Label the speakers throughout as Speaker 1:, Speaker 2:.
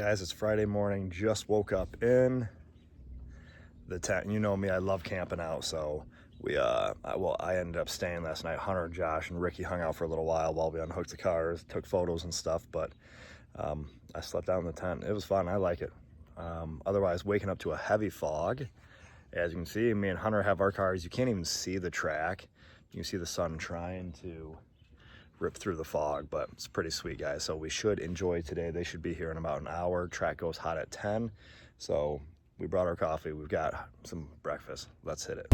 Speaker 1: guys, it's Friday morning. Just woke up in the tent. You know me, I love camping out, so I ended up staying last night. Hunter, Josh, and Ricky hung out for a little while we unhooked the cars, took photos and stuff, but I slept out in the tent. It was fun. I like it. Otherwise, waking up to a heavy fog. As you can see, me and Hunter have our cars. You can't even see the track. You can see the sun trying to rip through the fog, but it's pretty sweet, guys. So we should enjoy today. They should be here in about an hour. Track goes hot at 10. So we brought our coffee. We've got some breakfast. Let's hit it.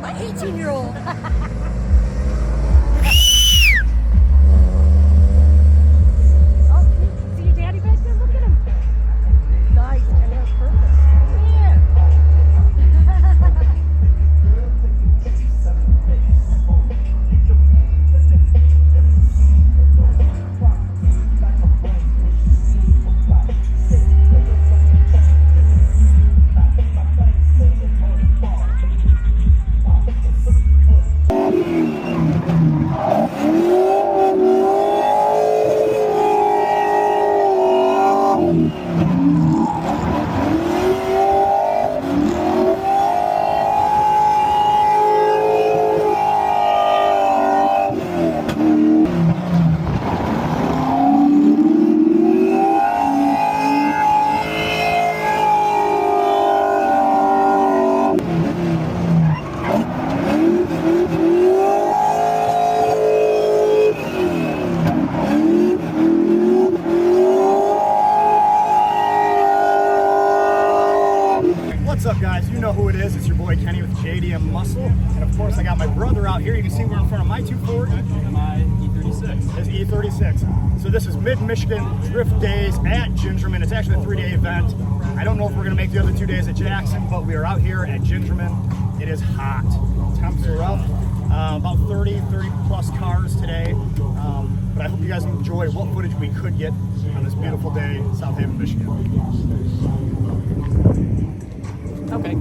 Speaker 2: My 18-year-old. Oh, see your daddy back there? Look at him. Nice. And that's perfect.
Speaker 1: What's up, guys? You know who it is. It's your boy Kenny with JDM Muscle, and of course I got my brother out here. You can see we're in front of my 240 and my E36. His E36. So this is Mid-Michigan Drift Days at Gingerman. It's actually a 3-day event. I don't know if we're gonna make the other 2 days at Jackson, but we are out here at Gingerman. It is hot. Temps are up. About 30 plus cars today. But I hope you guys enjoy what footage we could get on this beautiful day in South Haven, Michigan.
Speaker 2: Okay.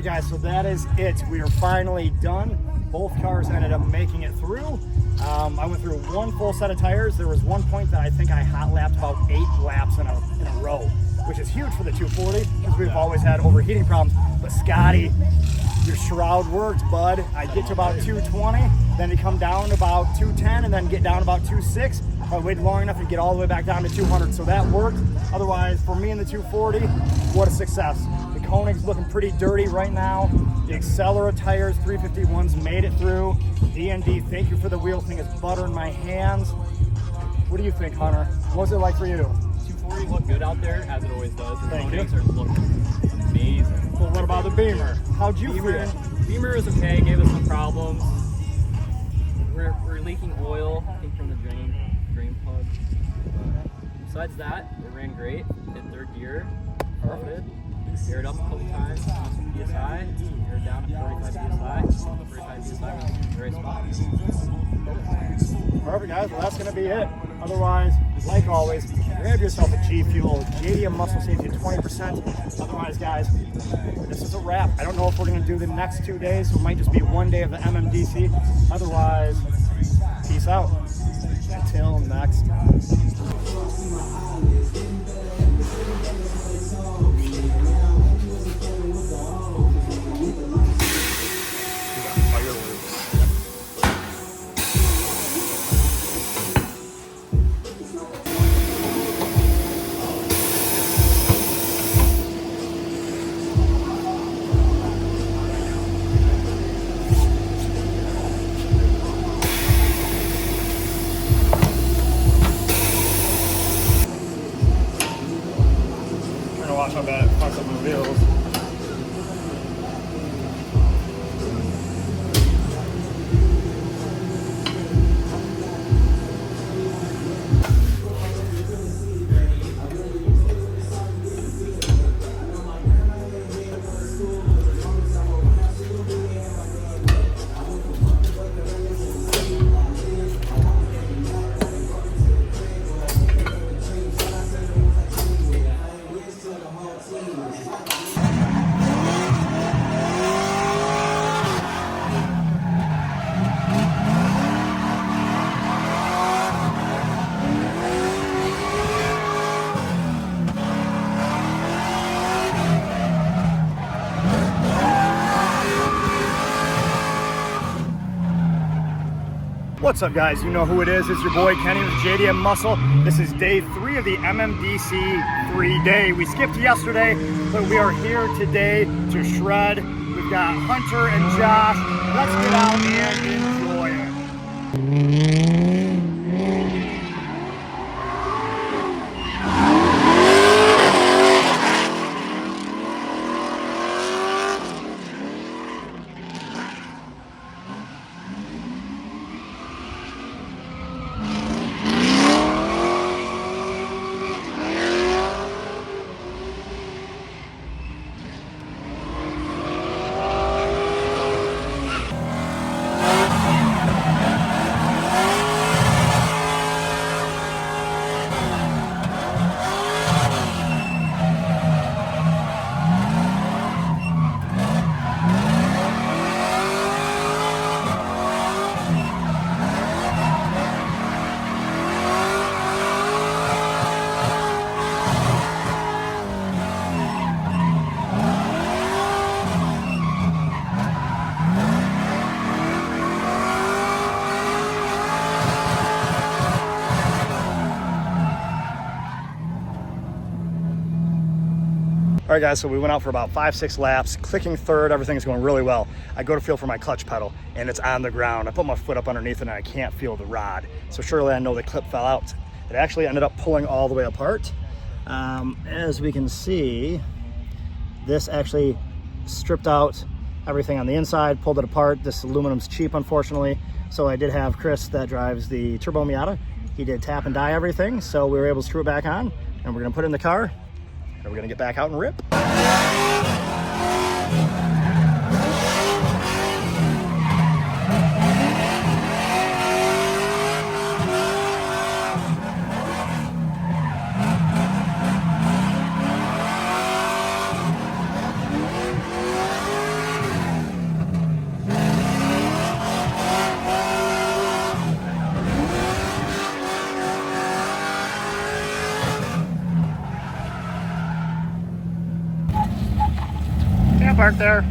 Speaker 3: Guys, so that is it. We are finally done. Both cars ended up making it through. I went through one full set of tires. There was one point that I think I hot lapped about 8 laps in a row, which is huge for the 240 because we've always had overheating problems. But Scotty, your shroud worked, bud. I get to about 220, then to come down to about 210, and then get down to about 2.6. I waited long enough to get all the way back down to 200, so that worked. Otherwise, for me in the 240, what a success. The Koenig's looking pretty dirty right now. The Accelera tires, 351s, made it through. D&D, thank you for the wheel thing. It's butter in my hands. What do you think, Hunter? What was it like for you?
Speaker 4: 240 looked good out there, as it always does. The
Speaker 3: Thank
Speaker 4: Koenigs
Speaker 3: you.
Speaker 4: are looking amazing.
Speaker 3: Well, what about the Beamer? How'd you feel?
Speaker 4: Beamer was okay, gave us some problems. We're leaking oil, I think, from the drain plug. Besides that, it ran great. Hit third gear, loaded, aired up a couple times, some PSI, aired down to 45 PSI. 45 PSI was the right spot.
Speaker 3: Perfect, guys. Well, that's going to be it. Otherwise, like always, grab yourself a G Fuel. JDM Muscle saves you 20%. Otherwise, guys, this is a wrap. I don't know if we're going to do the next 2 days, so it might just be one day of the MMDC. Otherwise, peace out. Until next time. Watch how bad it fucks up my wheels. What's up, guys? You know who it is. It's your boy Kenny with JDM Muscle. This is day 3 of the MMDC 3-day. We skipped yesterday, but we are here today to shred. We've got Hunter and Josh. Let's get out and enjoy it. All right, guys, so we went out for about 5-6 laps, clicking third, everything's going really well. I go to feel for my clutch pedal, and it's on the ground. I put my foot up underneath it, and I can't feel the rod. So surely I know the clip fell out. It actually ended up pulling all the way apart. As we can see, this actually stripped out everything on the inside, pulled it apart. This aluminum's cheap, unfortunately. So I did have Chris that drives the Turbo Miata. He did tap and die everything, so we were able to screw it back on, and we're gonna put it in the car. And we're gonna get back out and rip. Park there.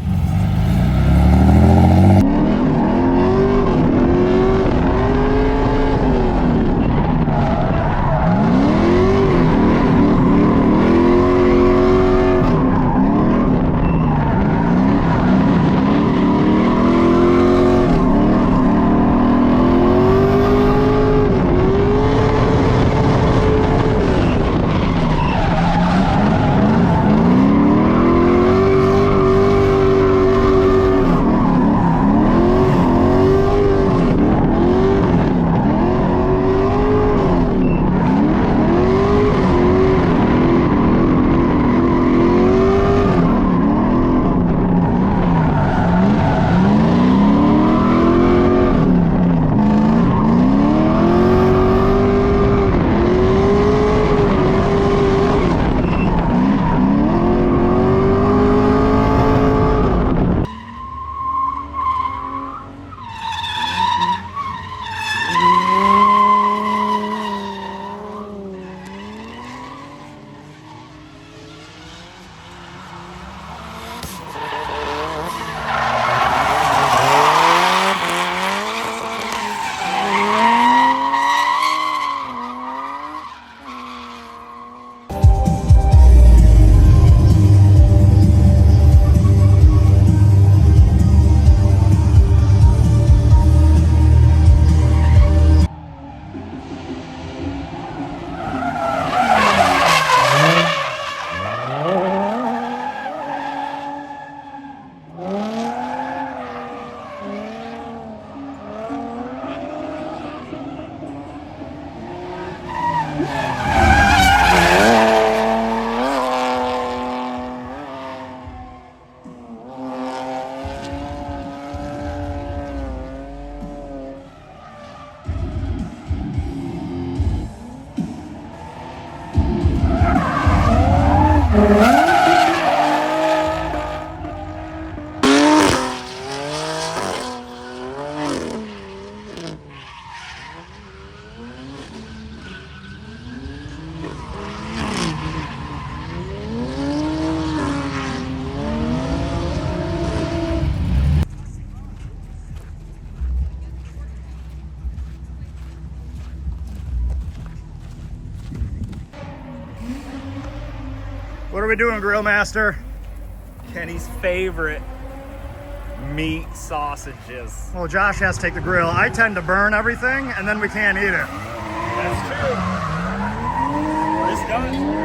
Speaker 3: What are we doing, Grill Master?
Speaker 5: Kenny's favorite meat sausages.
Speaker 3: Well, Josh has to take the grill. I tend to burn everything, and then we can't eat it.
Speaker 5: That's true. It's done.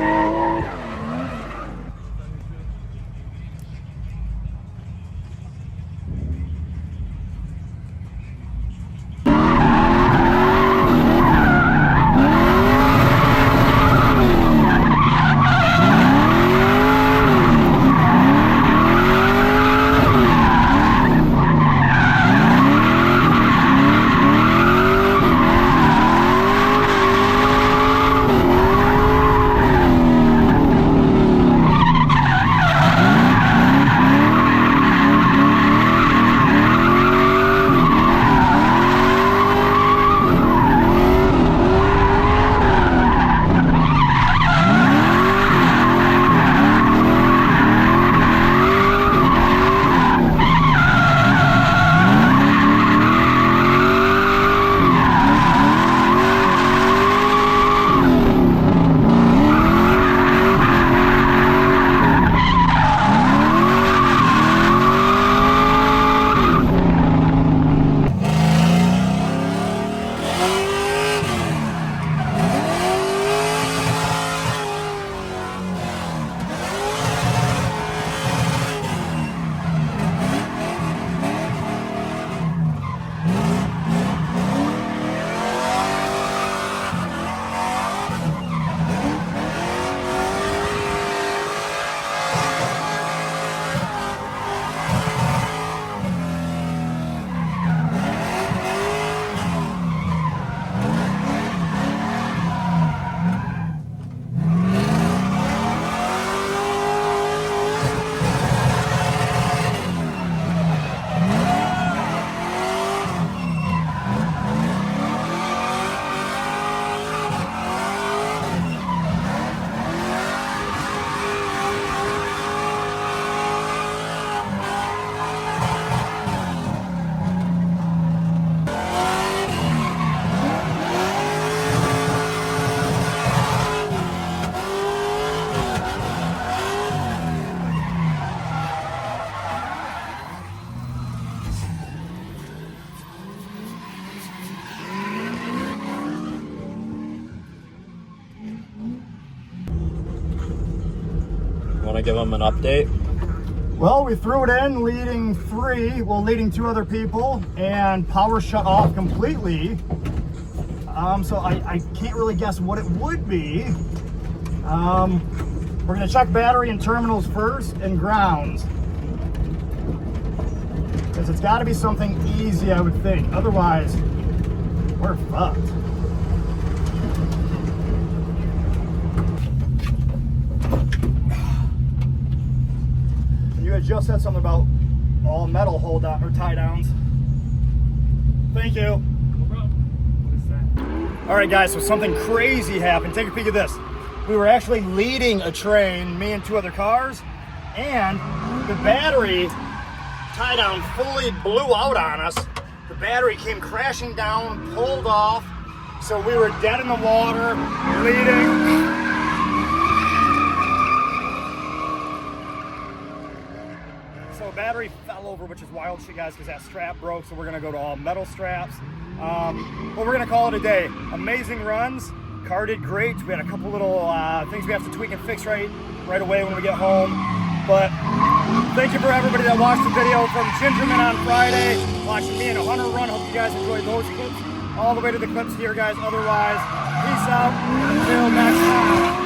Speaker 4: Want to give them an update?
Speaker 3: Well, we threw it in leading 2 other people, and power shut off completely. So I can't really guess what it would be. We're gonna check battery and terminals first and grounds. Because it's gotta be something easy, I would think. Otherwise, we're fucked. You had just said something about all metal hold down or tie downs. Thank you.
Speaker 5: No problem. What is that?
Speaker 3: All right, guys, so something crazy happened. Take a peek at this. We were actually leading a train, me and 2 other cars, and the battery tie down fully blew out on us. The battery came crashing down, pulled off, so we were dead in the water, leading. So battery fell over, which is wild shit, guys, because that strap broke, so we're gonna go to all metal straps. But we're gonna call it a day. Amazing runs. Car did great. We had a couple little things we have to tweak and fix right away when we get home. But thank you for everybody that watched the video from Gingerman on Friday, watching me and a Hunter run. Hope you guys enjoyed those clips. All the way to the clips here, guys. Otherwise, peace out. Until next time.